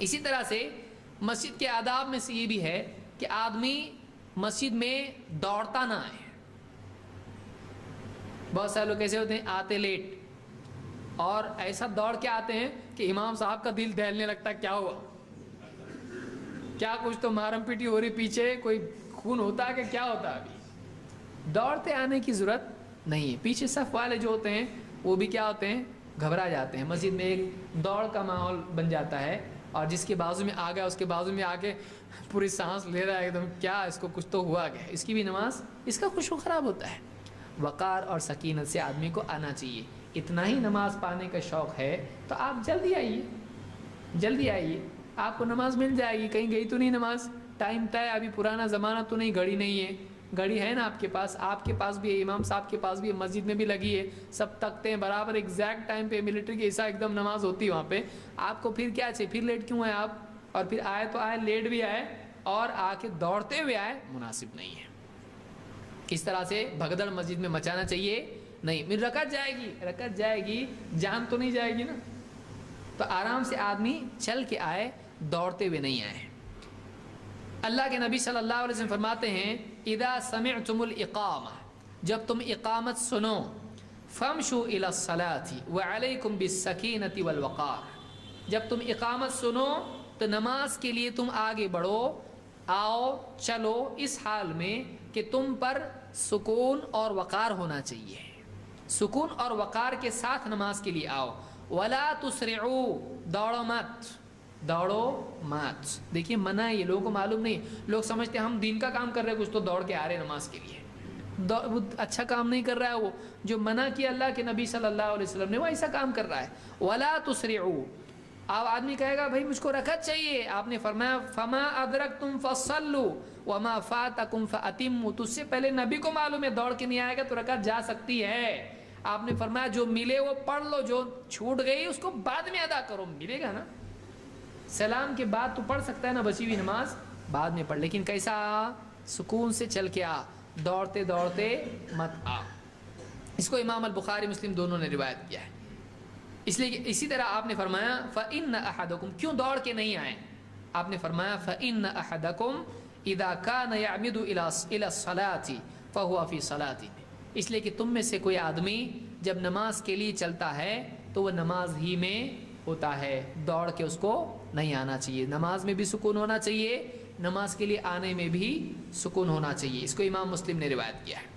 اسی طرح سے مسجد کے آداب میں سے یہ بھی ہے کہ آدمی مسجد میں دوڑتا نہ آئے. بہت سارے لوگ ایسے ہوتے ہیں آتے لیٹ اور ایسا دوڑ کے آتے ہیں کہ امام صاحب کا دل دہلنے لگتا ہے کیا ہوا, کیا کچھ تو مارم پیٹی ہو رہی, پیچھے کوئی خون ہوتا ہے کہ کیا ہوتا ہے. ابھی دوڑتے آنے کی ضرورت نہیں ہے. پیچھے صف والے جو ہوتے ہیں وہ بھی کیا ہوتے ہیں, گھبرا جاتے ہیں. مسجد میں ایک دوڑ کا ماحول بن جاتا ہے اور جس کے بازو میں آ گیا اس کے بازو میں آ کے پوری سانس لے رہا ہے ایک دم, کیا اس کو کچھ تو ہوا گیا, اس کی بھی نماز, اس کا خوشبو خراب ہوتا ہے. وقار اور سکینت سے آدمی کو آنا چاہیے. اتنا ہی نماز پانے کا شوق ہے تو آپ جلدی آئیے, جلدی آئیے, آپ کو نماز مل جائے گی. کہیں گئی تو نہیں نماز, ٹائم طے, ابھی پرانا زمانہ تو نہیں, گھڑی نہیں ہے, گھڑی ہے نا آپ کے پاس بھی ہے, امام صاحب کے پاس بھی ہے, مسجد میں بھی لگی ہے, سب تکتے ہیں برابر ایگزیکٹ ٹائم پہ, ملٹری کے حصہ ایک دم نماز ہوتی ہے وہاں پہ. آپ کو پھر کیا چاہیے, پھر لیٹ کیوں آئے آپ, اور پھر آئے تو آئے, لیٹ بھی آئے اور آ کے دوڑتے ہوئے آئے, مناسب نہیں ہے. اس طرح سے بھگدڑ مسجد میں مچانا چاہیے نہیں. پھر رکعت جائے گی, جان تو نہیں جائے گی نا, تو آرام سے آدمی چل کے آئے, دوڑتے ہوئے نہیں آئے. اللہ کے نبی صلی اللہ علیہ وسلم فرماتے ہیں اذا سمعتم الاقامہ, جب تم اقامت سنو, فامشوا الی الصلاۃ وعلیکم بالسکینۃ والوقار, جب تم اقامت سنو تو نماز کے لیے تم آگے بڑھو, آؤ چلو اس حال میں کہ تم پر سکون اور وقار ہونا چاہیے, سکون اور وقار کے ساتھ نماز کے لیے آؤ. ولا تسرعوا, دوڑو مت. دیکھیے منع ہے, یہ لوگوں کو معلوم نہیں, لوگ سمجھتے ہیں ہم دین کا کام کر رہے ہیں, کچھ تو دوڑ کے آ رہے ہیں نماز کے لیے. وہ اچھا کام نہیں کر رہا ہے, وہ جو منع کیا اللہ کے نبی صلی اللہ علیہ وسلم نے وہ ایسا کام کر رہا ہے. ولا تسرعوا, اب آدمی کہے گا بھائی مجھ کو رکعت چاہیے, آپ نے فرمایا فما ادرکتم فصلوا وما فاتکم فاتموا, تو اس سے پہلے نبی کو معلوم ہے دوڑ کے نہیں آئے گا تو رکعت جا سکتی ہے. آپ نے فرمایا جو ملے وہ پڑھ لو, جو چھوٹ گئی اس کو بعد میں ادا کرو, ملے گا نا. سلام کے بعد تو پڑھ سکتا ہے نا بچی ہوئی نماز, بعد میں پڑھ, لیکن کیسا, سکون سے چل کے آ, دوڑتے دوڑتے مت آ. اس کو امام البخاری مسلم دونوں نے روایت کیا ہے. اس لیے اسی طرح آپ نے فرمایا فإن أحدكم, کیوں دوڑ کے نہیں آئے, آپ نے فرمایا فإن أحدكم إذا كان يعمد إلى الصلاة فهو في صلاته, اس لیے کہ تم میں سے کوئی آدمی جب نماز کے لیے چلتا ہے تو وہ نماز ہی میں ہوتا ہے, دوڑ کے اس کو نہیں آنا چاہیے. نماز میں بھی سکون ہونا چاہیے, نماز کے لیے آنے میں بھی سکون ہونا چاہیے. اس کو امام مسلم نے روایت کیا ہے.